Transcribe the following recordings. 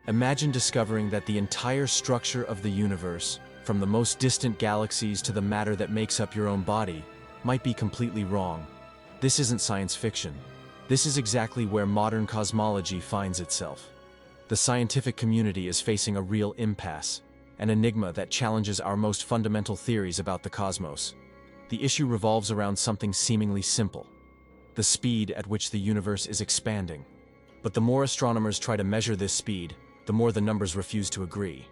Imagine discovering that the entire structure of the universe, from the most distant galaxies to the matter that makes up your own body, might be completely wrong. This isn't science fiction. This is exactly where modern cosmology finds itself. The scientific community is facing a real impasse, an enigma that challenges our most fundamental theories about the cosmos. The issue revolves around something seemingly simple: the speed at which the universe is expanding. But the more astronomers try to measure this speed, the more the numbers refuse to agree.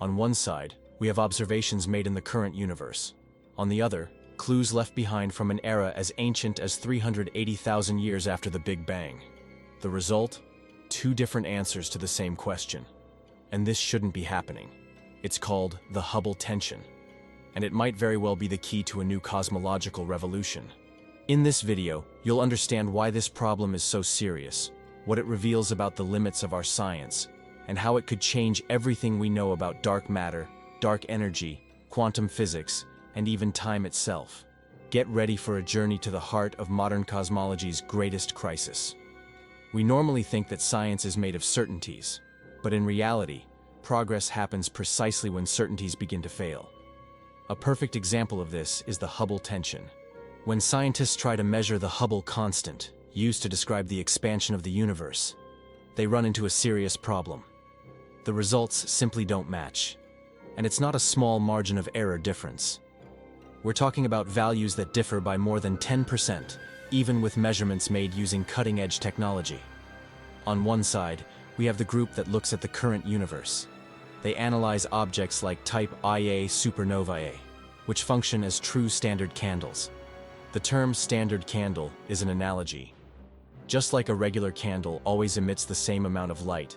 On one side, we have observations made in the current universe. On the other, clues left behind from an era as ancient as 380,000 years after the Big Bang. The result? Two different answers to the same question. And this shouldn't be happening. It's called the Hubble tension. And it might very well be the key to a new cosmological revolution. In this video, you'll understand why this problem is so serious, what it reveals about the limits of our science, and how it could change everything we know about dark matter, dark energy, quantum physics, and even time itself. Get ready for a journey to the heart of modern cosmology's greatest crisis. We normally think that science is made of certainties, but in reality, progress happens precisely when certainties begin to fail. A perfect example of this is the Hubble tension. When scientists try to measure the Hubble constant, used to describe the expansion of the universe, they run into a serious problem. The results simply don't match. And it's not a small margin of error difference. We're talking about values that differ by more than 10%, even with measurements made using cutting-edge technology. On one side, we have the group that looks at the current universe. They analyze objects like type Ia supernovae, which function as true standard candles. The term standard candle is an analogy. Just like a regular candle always emits the same amount of light,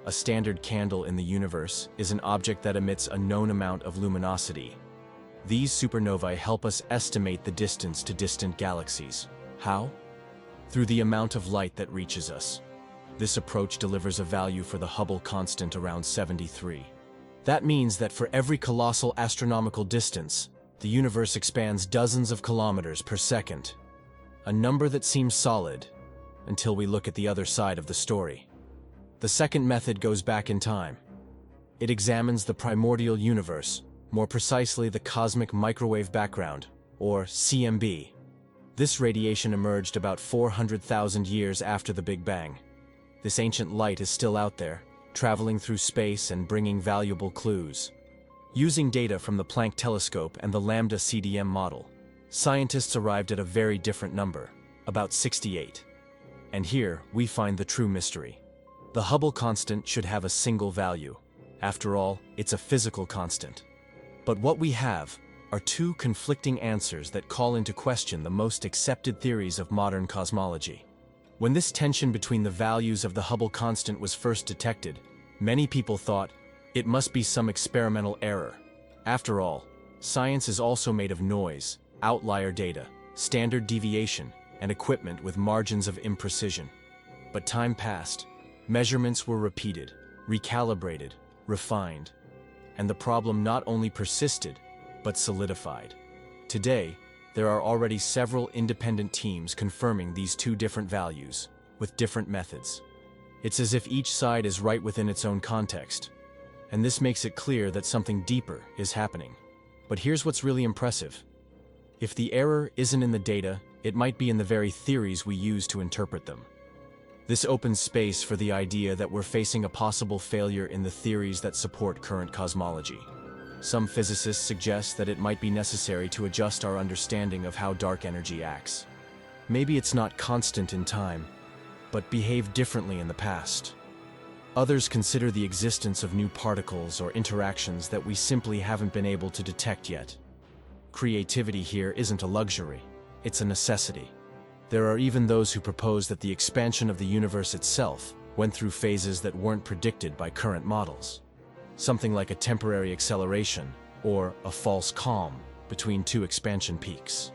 a standard candle in the universe is an object that emits a known amount of luminosity. These supernovae help us estimate the distance to distant galaxies. How? Through the amount of light that reaches us. This approach delivers a value for the Hubble constant around 73. That means that for every colossal astronomical distance, the universe expands dozens of kilometers per second. A number that seems solid, until we look at the other side of the story. The second method goes back in time. It examines the primordial universe, more precisely the cosmic microwave background, or CMB. This radiation emerged about 400,000 years after the Big Bang. This ancient light is still out there, traveling through space and bringing valuable clues. Using data from the Planck telescope and the Lambda CDM model, scientists arrived at a very different number, about 68. And here, we find the true mystery. The Hubble constant should have a single value. After all, it's a physical constant. But what we have are two conflicting answers that call into question the most accepted theories of modern cosmology. When this tension between the values of the Hubble constant was first detected, many people thought it must be some experimental error. After all, science is also made of noise, outlier data, standard deviation, and equipment with margins of imprecision. But time passed. Measurements were repeated, recalibrated, refined, and the problem not only persisted, but solidified. Today, there are already several independent teams confirming these two different values, with different methods. It's as if each side is right within its own context, and this makes it clear that something deeper is happening. But here's what's really impressive. If the error isn't in the data, it might be in the very theories we use to interpret them. This opens space for the idea that we're facing a possible failure in the theories that support current cosmology. Some physicists suggest that it might be necessary to adjust our understanding of how dark energy acts. Maybe it's not constant in time, but behaved differently in the past. Others consider the existence of new particles or interactions that we simply haven't been able to detect yet. Creativity here isn't a luxury, it's a necessity. There are even those who propose that the expansion of the universe itself went through phases that weren't predicted by current models. Something like a temporary acceleration or a false calm between two expansion peaks.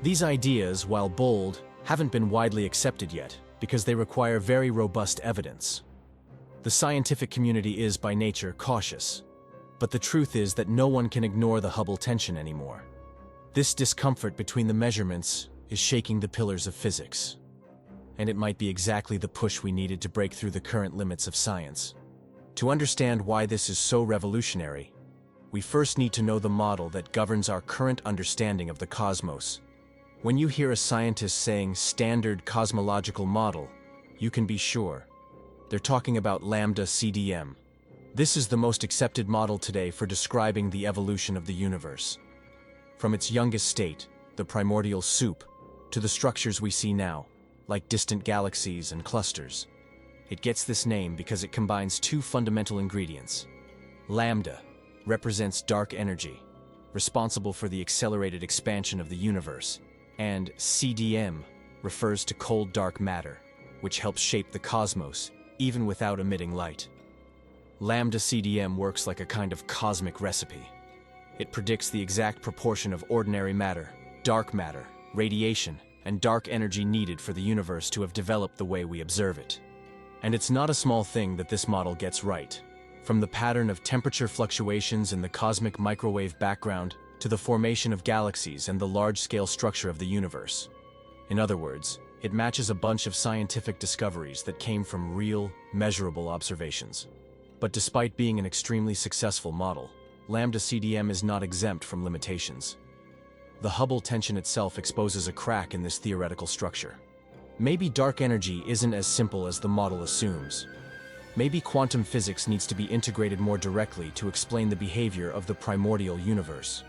These ideas, while bold, haven't been widely accepted yet because they require very robust evidence. The scientific community is, by nature, cautious. But the truth is that no one can ignore the Hubble tension anymore. This discomfort between the measurements is shaking the pillars of physics. And it might be exactly the push we needed to break through the current limits of science. To understand why this is so revolutionary, we first need to know the model that governs our current understanding of the cosmos. When you hear a scientist saying standard cosmological model, you can be sure they're talking about lambda CDM. This is the most accepted model today for describing the evolution of the universe. From its youngest state, the primordial soup, to the structures we see now, like distant galaxies and clusters. It gets this name because it combines two fundamental ingredients. Lambda represents dark energy, responsible for the accelerated expansion of the universe, and CDM refers to cold dark matter, which helps shape the cosmos even without emitting light. Lambda CDM works like a kind of cosmic recipe. It predicts the exact proportion of ordinary matter, dark matter, radiation, and dark energy needed for the universe to have developed the way we observe it. And it's not a small thing that this model gets right. From the pattern of temperature fluctuations in the cosmic microwave background to the formation of galaxies and the large-scale structure of the universe. In other words, it matches a bunch of scientific discoveries that came from real, measurable observations. But despite being an extremely successful model, lambda CDM is not exempt from limitations. The Hubble tension itself exposes a crack in this theoretical structure. Maybe dark energy isn't as simple as the model assumes. Maybe quantum physics needs to be integrated more directly to explain the behavior of the primordial universe.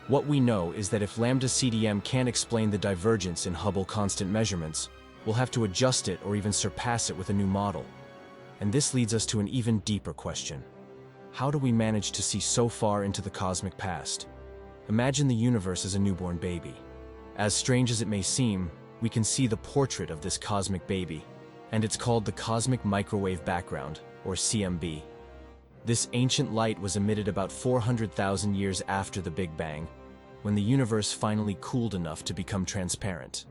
What we know is that if lambda CDM can't explain the divergence in Hubble constant measurements, we'll have to adjust it or even surpass it with a new model. And this leads us to an even deeper question. How do we manage to see so far into the cosmic past? Imagine the universe as a newborn baby. As strange as it may seem, we can see the portrait of this cosmic baby, and it's called the cosmic microwave background, or CMB. This ancient light was emitted about 400,000 years after the Big Bang, when the universe finally cooled enough to become transparent.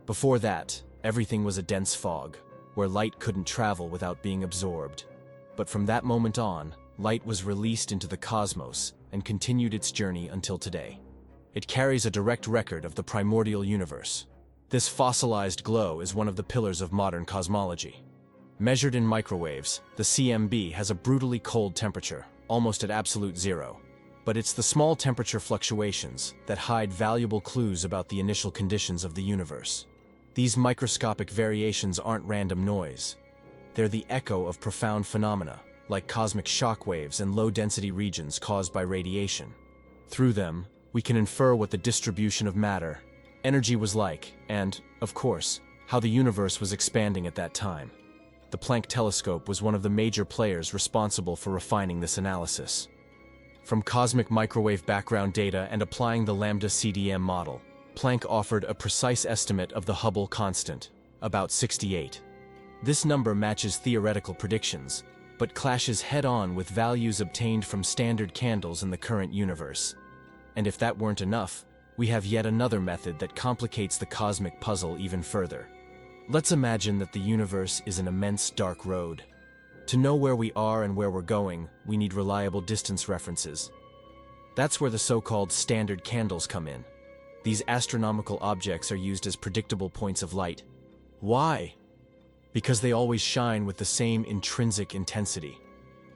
Before that, everything was a dense fog, where light couldn't travel without being absorbed. But from that moment on, light was released into the cosmos and continued its journey until today. It carries a direct record of the primordial universe. This fossilized glow is one of the pillars of modern cosmology. Measured in microwaves, the CMB has a brutally cold temperature, almost at absolute zero. But it's the small temperature fluctuations that hide valuable clues about the initial conditions of the universe. These microscopic variations aren't random noise. They're the echo of profound phenomena, like cosmic shock waves and low-density regions caused by radiation. Through them, we can infer what the distribution of matter, energy was like, and, of course, how the universe was expanding at that time. The Planck telescope was one of the major players responsible for refining this analysis. From cosmic microwave background data and applying the lambda CDM model, Planck offered a precise estimate of the Hubble constant, about 68. This number matches theoretical predictions, but clashes head-on with values obtained from standard candles in the current universe. And if that weren't enough, we have yet another method that complicates the cosmic puzzle even further. Let's imagine that the universe is an immense dark road. To know where we are and where we're going, we need reliable distance references. That's where the so-called standard candles come in. These astronomical objects are used as predictable points of light. Why? Because they always shine with the same intrinsic intensity.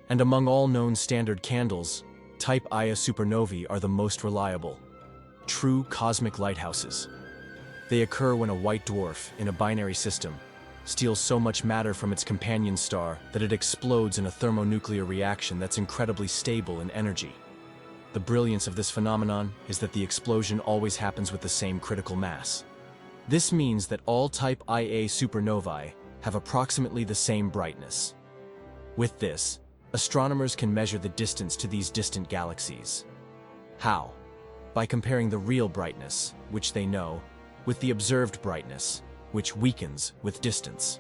And among all known standard candles, type Ia supernovae are the most reliable. True cosmic lighthouses. They occur when a white dwarf, in a binary system, steals so much matter from its companion star that it explodes in a thermonuclear reaction that's incredibly stable in energy. The brilliance of this phenomenon is that the explosion always happens with the same critical mass. This means that all type Ia supernovae have approximately the same brightness. With this, astronomers can measure the distance to these distant galaxies. How? By comparing the real brightness, which they know, with the observed brightness, which weakens with distance.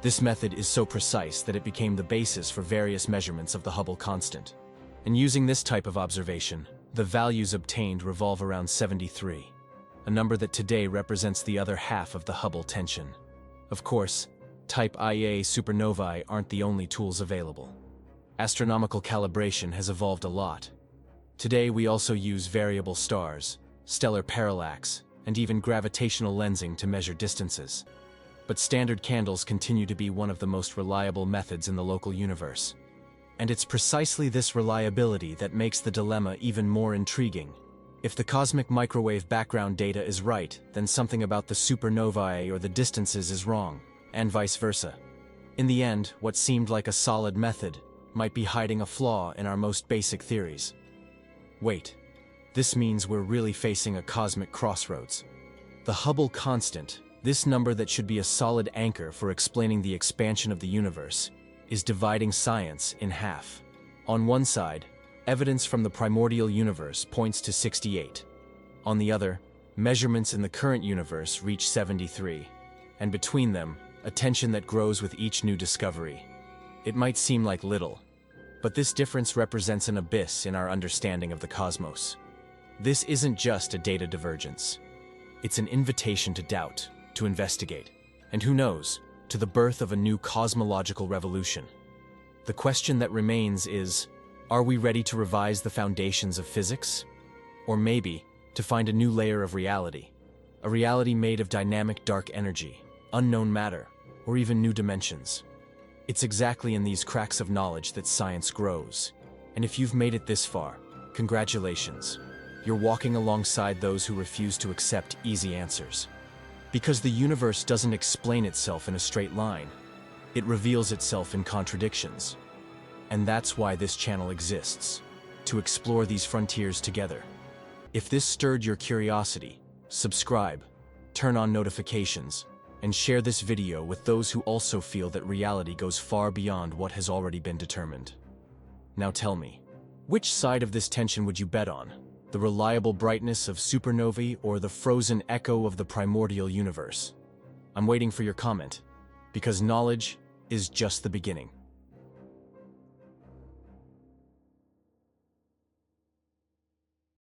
This method is so precise that it became the basis for various measurements of the Hubble constant. And using this type of observation, the values obtained revolve around 73, a number that today represents the other half of the Hubble tension. Of course, type Ia supernovae aren't the only tools available. Astronomical calibration has evolved a lot. Today we also use variable stars, stellar parallax, and even gravitational lensing to measure distances. but standard candles continue to be one of the most reliable methods in the local universe. And it's precisely this reliability that makes the dilemma even more intriguing. If the cosmic microwave background data is right, then something about the supernovae or the distances is wrong, and vice versa. In the end, what seemed like a solid method might be hiding a flaw in our most basic theories. Wait, this means we're really facing a cosmic crossroads. The Hubble constant, this number that should be a solid anchor for explaining the expansion of the universe, is dividing science in half. On one side, evidence from the primordial universe points to 68. On the other, measurements in the current universe reach 73. And between them, a tension that grows with each new discovery. It might seem like little, but this difference represents an abyss in our understanding of the cosmos. This isn't just a data divergence. It's an invitation to doubt, to investigate, and who knows, to the birth of a new cosmological revolution. The question that remains is, are we ready to revise the foundations of physics? Or maybe, to find a new layer of reality? A reality made of dynamic dark energy, unknown matter, or even new dimensions. It's exactly in these cracks of knowledge that science grows. And if you've made it this far, congratulations. You're walking alongside those who refuse to accept easy answers. Because the universe doesn't explain itself in a straight line. It reveals itself in contradictions. And that's why this channel exists, to explore these frontiers together. If this stirred your curiosity, subscribe, turn on notifications, and share this video with those who also feel that reality goes far beyond what has already been determined. Now tell me, which side of this tension would you bet on? The reliable brightness of supernovae or the frozen echo of the primordial universe? I'm waiting for your comment, because knowledge is just the beginning.